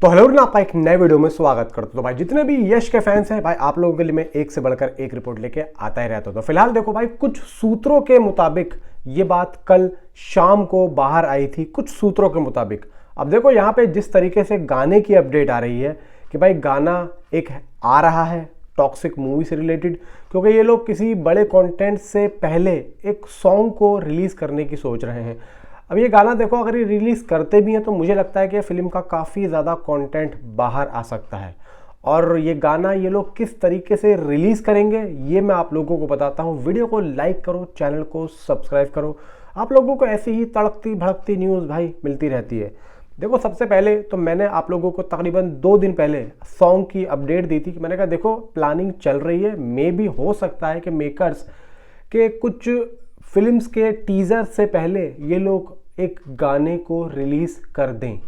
तो हेलो ना, आपका एक नए वीडियो में स्वागत करता हूं। तो भाई जितने भी यश के फैंस हैं भाई, आप लोगों के लिए मैं एक से बढ़कर एक रिपोर्ट लेके आता ही रहता हूं। तो फिलहाल देखो भाई, कुछ सूत्रों के मुताबिक ये बात कल शाम को बाहर आई थी, कुछ सूत्रों के मुताबिक। अब देखो यहाँ पे जिस तरीके से गाने की अपडेट आ रही है कि भाई गाना एक आ रहा है टॉक्सिक मूवी से रिलेटेड, क्योंकि ये लोग किसी बड़े कंटेंट से पहले एक सॉन्ग को रिलीज करने की सोच रहे हैं। अब ये गाना देखो, अगर ये रिलीज़ करते भी हैं तो मुझे लगता है कि फिल्म का काफ़ी ज़्यादा कंटेंट बाहर आ सकता है। और ये गाना ये लोग किस तरीके से रिलीज़ करेंगे ये मैं आप लोगों को बताता हूँ। वीडियो को लाइक करो, चैनल को सब्सक्राइब करो। आप लोगों को ऐसी ही तड़कती भड़कती न्यूज़ भाई मिलती रहती है। देखो, सबसे पहले तो मैंने आप लोगों को तकरीबन 2 दिन पहले सॉन्ग की अपडेट दी थी कि मैंने कहा देखो प्लानिंग चल रही है, मे भी हो सकता है कि मेकर्स के कुछ फिल्म्स के टीज़र से पहले ये लोग एक गाने को रिलीज़ कर दें।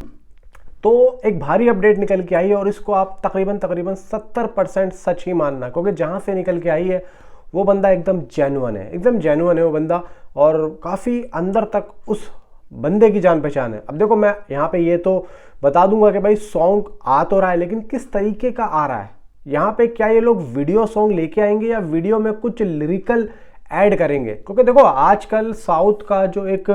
तो एक भारी अपडेट निकल के आई है और इसको आप तकरीबन 70% सच ही मानना, क्योंकि जहाँ से निकल के आई है वो बंदा एकदम जेन्युइन है, एकदम जेन्युइन है वो बंदा, और काफ़ी अंदर तक उस बंदे की जान पहचान है। अब देखो, मैं यहाँ पे ये तो बता दूंगा कि भाई सॉन्ग आ तो रहा है, लेकिन किस तरीके का आ रहा है। यहाँ पे क्या ये लोग वीडियो सॉन्ग लेके आएंगे या वीडियो में कुछ लिरिकल ऐड करेंगे? क्योंकि देखो आजकल साउथ का जो एक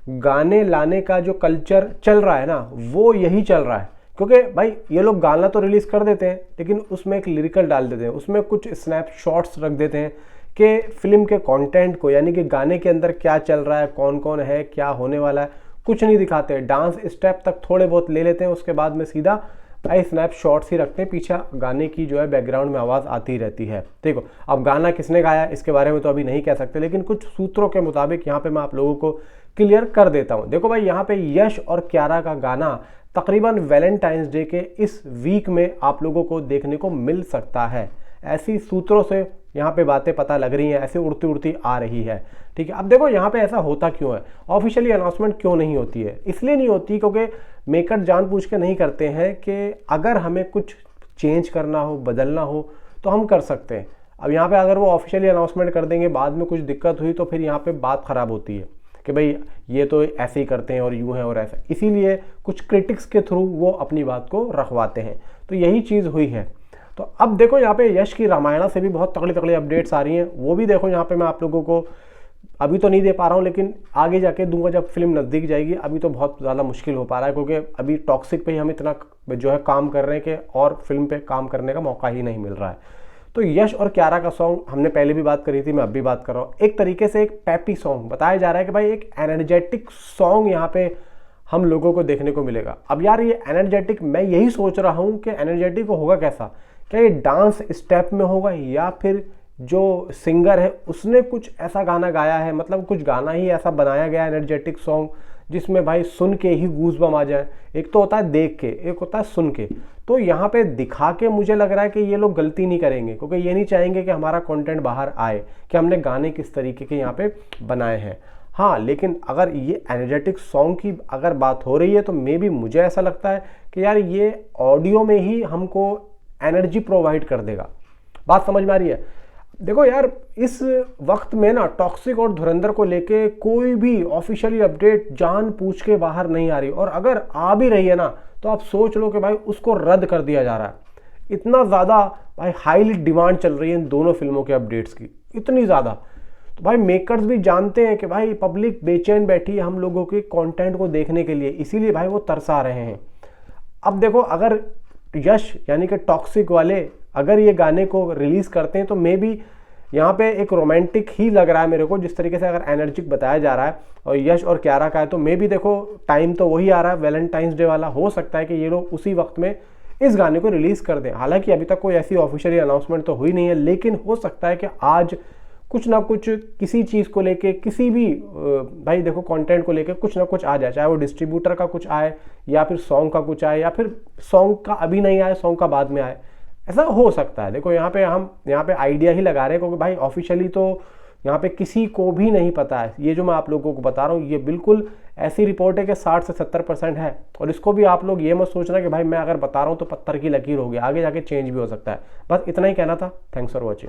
गाने लाने का जो कल्चर चल रहा है ना, वो यही चल रहा है। क्योंकि भाई ये लोग गाना तो रिलीज कर देते हैं, लेकिन उसमें एक लिरिकल डाल देते हैं, उसमें कुछ स्नैपशॉट्स रख देते हैं कि फिल्म के कंटेंट को, यानी कि गाने के अंदर क्या चल रहा है, कौन कौन है, क्या होने वाला है, कुछ नहीं दिखाते। डांस स्टेप तक थोड़े बहुत ले लेते हैं, उसके बाद में सीधा भाई स्नैपशॉट्स ही रखते हैं, पीछे गाने की जो है बैकग्राउंड में आवाज़ आती रहती है। देखो, अब गाना किसने गाया इसके बारे में तो अभी नहीं कह सकते, लेकिन कुछ सूत्रों के मुताबिक यहाँ पे मैं आप लोगों को क्लियर कर देता हूँ। देखो भाई, यहाँ पे यश और क्यारा का गाना तकरीबन वैलेंटाइंस डे के इस वीक में आप लोगों को देखने को मिल सकता है। ऐसी सूत्रों से यहाँ पे बातें पता लग रही हैं, ऐसे उड़ती उड़ती आ रही है। ठीक है, अब देखो यहाँ पे ऐसा होता क्यों है, ऑफिशियली अनाउंसमेंट क्यों नहीं होती है? इसलिए नहीं होती क्योंकि मेकर जानबूझ के नहीं करते हैं कि अगर हमें कुछ चेंज करना हो, बदलना हो तो हम कर सकते हैं। अब यहाँ पे अगर वो ऑफिशियली अनाउंसमेंट कर देंगे, बाद में कुछ दिक्कत हुई तो फिर यहाँ पे बात खराब होती है कि भाई ये तो ऐसे ही करते हैं और यूँ है और ऐसा। इसीलिए कुछ क्रिटिक्स के थ्रू वो अपनी बात को रखवाते हैं। तो यही चीज़ हुई है। तो अब देखो, यहाँ पे यश की रामायणा से भी बहुत तगड़ी तगड़ी अपडेट्स आ रही हैं, वो भी देखो यहाँ पे मैं आप लोगों को अभी तो नहीं दे पा रहा हूँ, लेकिन आगे जाके दूंगा जब फिल्म नज़दीक जाएगी। अभी तो बहुत ज़्यादा मुश्किल हो पा रहा है, क्योंकि अभी टॉक्सिक पे ही हम इतना जो है काम कर रहे हैं कि और फिल्म पे काम करने का मौका ही नहीं मिल रहा है। तो यश और क्यारा का सॉन्ग हमने पहले भी बात करी थी, मैं अब भी बात कर रहा हूँ। एक तरीके से एक पैपी सॉन्ग बताया जा रहा है कि भाई एक एनर्जेटिक सॉन्ग यहाँ पे हम लोगों को देखने को मिलेगा। अब यार ये एनर्जेटिक, मैं यही सोच रहा हूँ कि एनर्जेटिक होगा कैसा? क्या ये डांस स्टेप में होगा, या फिर जो सिंगर है उसने कुछ ऐसा गाना गाया है, मतलब कुछ गाना ही ऐसा बनाया गया एनर्जेटिक सॉन्ग जिसमें भाई सुन के ही गूज़बम्स आ जाए? एक तो होता है देख के, एक होता है सुन के। तो यहाँ पे दिखा के मुझे लग रहा है कि ये लोग गलती नहीं करेंगे, क्योंकि ये नहीं चाहेंगे कि हमारा कंटेंट बाहर आए कि हमने गाने किस तरीके के यहाँ पे बनाए हैं। हाँ, लेकिन अगर ये एनर्जेटिक सॉन्ग की अगर बात हो रही है तो मे बी मुझे ऐसा लगता है कि यार ये ऑडियो में ही हमको एनर्जी प्रोवाइड कर देगा। बात समझ में आ रही है? देखो यार, इस वक्त में ना टॉक्सिक और धुरंधर को लेके कोई भी ऑफिशियली अपडेट जान पूछ के बाहर नहीं आ रही, और अगर आ भी रही है ना तो आप सोच लो कि भाई उसको रद्द कर दिया जा रहा है। इतना ज़्यादा भाई हाईली डिमांड चल रही है इन दोनों फिल्मों के अपडेट्स की, इतनी ज़्यादा। तो भाई मेकर्स भी जानते हैं कि भाई पब्लिक बेचैन बैठी है हम लोगों के कंटेंट को देखने के लिए, इसीलिए भाई वो तरसा रहे हैं। अब देखो, अगर यश यानी कि टॉक्सिक वाले अगर ये गाने को रिलीज़ करते हैं तो मे बी यहाँ पे एक रोमांटिक ही लग रहा है मेरे को, जिस तरीके से अगर एनर्जिक बताया जा रहा है और यश और क्यारा का है, तो मे बी देखो टाइम तो वही आ रहा है वैलेंटाइंस डे वाला, हो सकता है कि ये लोग उसी वक्त में इस गाने को रिलीज़ कर दें। हालांकि अभी तक कोई ऐसी ऑफिशियली अनाउंसमेंट तो हुई नहीं है, लेकिन हो सकता है कि आज कुछ ना कुछ किसी चीज़ को लेके, किसी भी भाई देखो कंटेंट को लेके कुछ ना कुछ आ जाए, चाहे वो डिस्ट्रीब्यूटर का कुछ आए या फिर सॉन्ग का कुछ आए, या फिर सॉन्ग का अभी नहीं आए, सॉन्ग का बाद में आए, ऐसा हो सकता है। देखो यहाँ पे हम आइडिया ही लगा रहे हैं, क्योंकि भाई ऑफिशियली तो यहाँ पे किसी को भी नहीं पता है। ये जो मैं आप लोगों को बता रहा हूँ ये बिल्कुल ऐसी रिपोर्ट है कि 60 से 70% है, और इसको भी आप लोग ये मत सोचना कि भाई मैं अगर बता रहा हूँ तो पत्थर की लकीर होगी, आगे जाके चेंज भी हो सकता है। बस इतना ही कहना था। Thanks for watching.